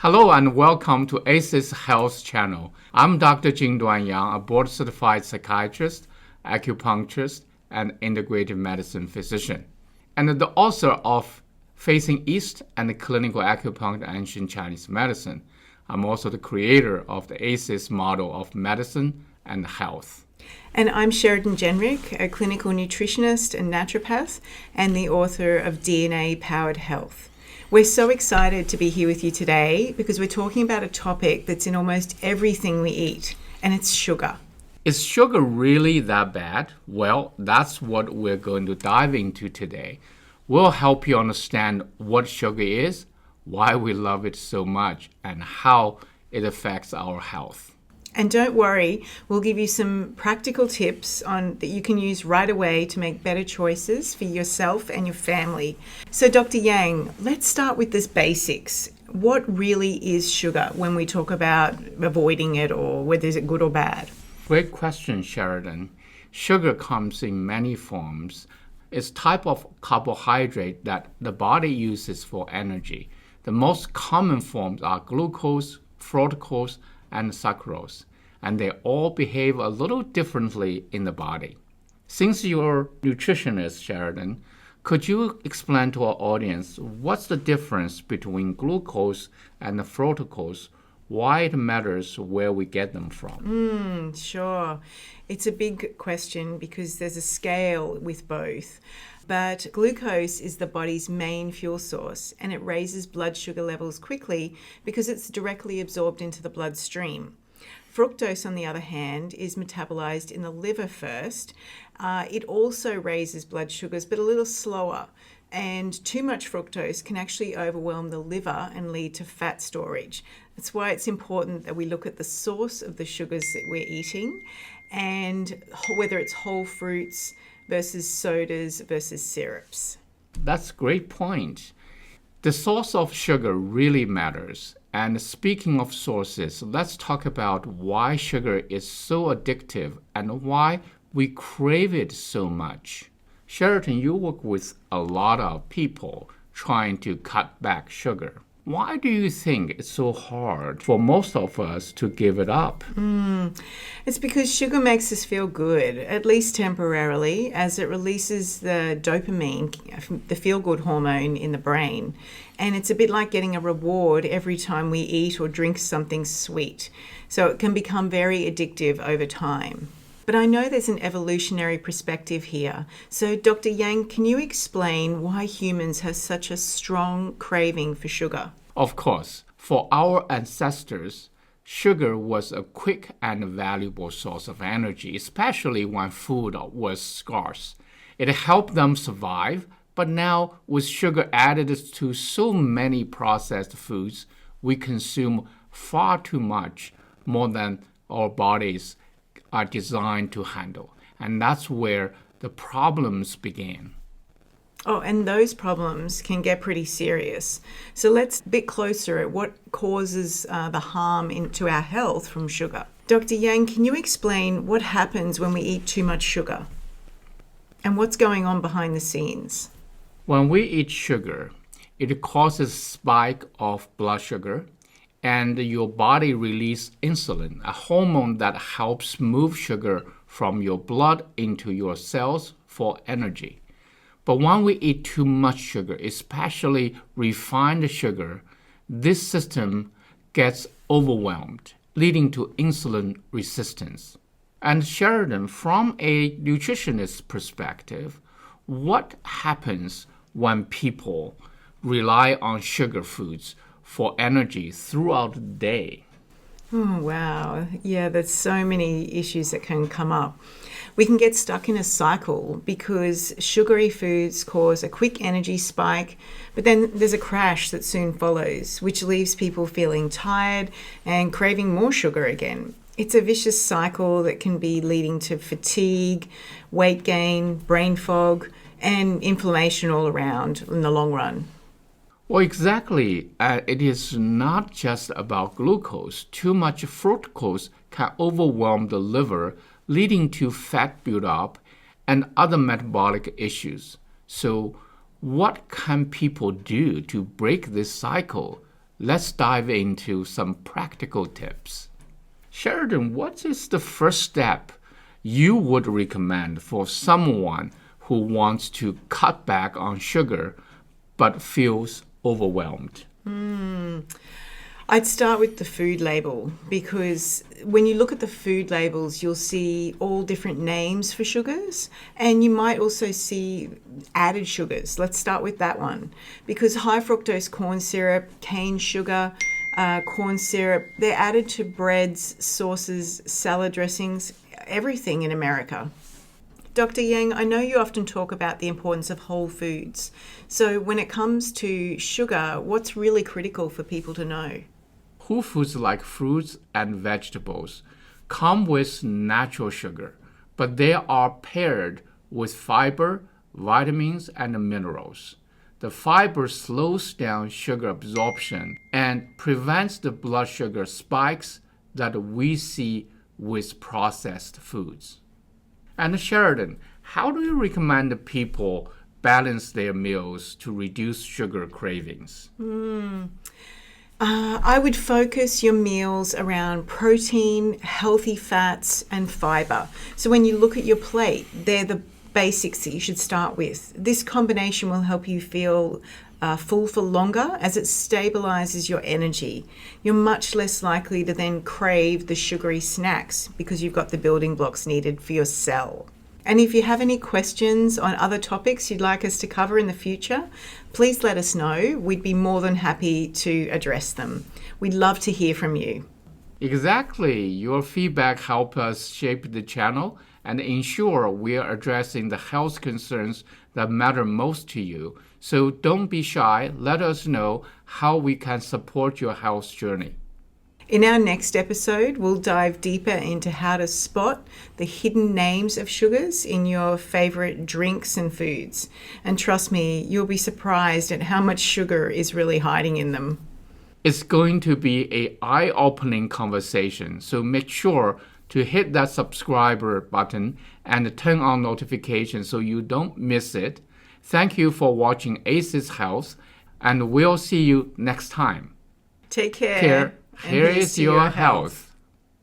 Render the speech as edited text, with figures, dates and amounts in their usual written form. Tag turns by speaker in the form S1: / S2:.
S1: Hello and welcome to ACES Health Channel. I'm Dr. Jingduan Yang, a board-certified psychiatrist, acupuncturist, and integrative medicine physician, and the author of Facing East and Clinical Acupuncture and Ancient Chinese Medicine. I'm also the creator of the ACES model of medicine and health.
S2: And I'm Sheridan Genrich, a clinical nutritionist and naturopath, and the author of DNA-Powered Health. We're so excited to be here with you today because we're talking about a topic that's in almost everything we eat, and it's sugar.
S1: Is sugar really that bad? Well, that's what we're going to dive into today. We'll help you understand what sugar is, why we love it so much, and how it affects our health.
S2: And don't worry, we'll give you some practical tips that you can use right away to make better choices for yourself and your family. So Dr. Yang, let's start with this basics. What really is sugar when we talk about avoiding it or whether is it good or bad?
S1: Great question, Sheridan. Sugar comes in many forms. It's a type of carbohydrate that the body uses for energy. The most common forms are glucose, fructose, and sucrose, and they all behave a little differently in the body. Since you're a nutritionist, Sheridan, could you explain to our audience what's the difference between glucose and the fructose, why it matters where we get them from?
S2: Sure. It's a big question because there's a scale with both. But glucose is the body's main fuel source, and it raises blood sugar levels quickly because it's directly absorbed into the bloodstream. Fructose, on the other hand, is metabolized in the liver first. It also raises blood sugars, but a little slower. And too much fructose can actually overwhelm the liver and lead to fat storage. That's why it's important that we look at the source of the sugars that we're eating and whether it's whole fruits versus sodas versus syrups.
S1: That's a great point. The source of sugar really matters. And speaking of sources, let's talk about why sugar is so addictive and why we crave it so much. Sheridan, you work with a lot of people trying to cut back sugar. Why do you think it's so hard for most of us to give it up?
S2: It's because sugar makes us feel good, at least temporarily, as it releases the dopamine, the feel-good hormone in the brain. And it's a bit like getting a reward every time we eat or drink something sweet. So it can become very addictive over time. But I know there's an evolutionary perspective here. So Dr. Yang, can you explain why humans have such a strong craving for sugar?
S1: Of course, for our ancestors, sugar was a quick and valuable source of energy, especially when food was scarce. It helped them survive, but now with sugar added to so many processed foods, we consume far too much, more than our bodies are designed to handle. And that's where the problems begin.
S2: Oh, and those problems can get pretty serious. So let's a bit closer at what causes the harm to our health from sugar. Dr. Yang, can you explain what happens when we eat too much sugar? And what's going on behind the scenes?
S1: When we eat sugar, it causes a spike of blood sugar, and your body releases insulin, a hormone that helps move sugar from your blood into your cells for energy. But when we eat too much sugar, especially refined sugar, this system gets overwhelmed, leading to insulin resistance. And Sheridan, from a nutritionist perspective, what happens when people rely on sugar foods for energy throughout the day?
S2: Oh, wow. Yeah, there's so many issues that can come up. We can get stuck in a cycle because sugary foods cause a quick energy spike, but then there's a crash that soon follows, which leaves people feeling tired and craving more sugar again. It's a vicious cycle that can be leading to fatigue, weight gain, brain fog, and inflammation all around in the long run.
S1: Well, exactly. It is not just about glucose. Too much fructose can overwhelm the liver, leading to fat buildup and other metabolic issues. So what can people do to break this cycle? let's dive into some practical tips. Sheridan, what is the first step you would recommend for someone who wants to cut back on sugar but feels overwhelmed?
S2: I'd start with the food label, because when you look at the food labels, you'll see all different names for sugars, and you might also see added sugars. Let's start with that one, because high fructose corn syrup, cane sugar, corn syrup, they're added to breads, sauces, salad dressings, everything in America. Dr. Yang, I know you often talk about the importance of whole foods. So when it comes to sugar, what's really critical for people to know?
S1: Whole foods like fruits and vegetables come with natural sugar, but they are paired with fiber, vitamins, and minerals. The fiber slows down sugar absorption and prevents the blood sugar spikes that we see with processed foods. And Sheridan, how do you recommend people balance their meals to reduce sugar cravings?
S2: I would focus your meals around protein, healthy fats, and fiber. So when you look at your plate, they're the basics that you should start with. This combination will help you feel full for longer, as it stabilizes your energy. You're much less likely to then crave the sugary snacks because you've got the building blocks needed for your cell. And if you have any questions on other topics you'd like us to cover in the future, please let us know. We'd be more than happy to address them. We'd love to hear from you.
S1: Exactly. Your feedback helps us shape the channel and ensure we are addressing the health concerns that matter most to you. So don't be shy. Let us know how we can support your health journey.
S2: In our next episode, we'll dive deeper into how to spot the hidden names of sugars in your favorite drinks and foods. And trust me, you'll be surprised at how much sugar is really hiding in them.
S1: It's going to be an eye-opening conversation, so make sure to hit that subscriber button and turn on notifications so you don't miss it. Thank you for watching ACES Health, and we'll see you next time.
S2: Take care.
S1: Here is your health.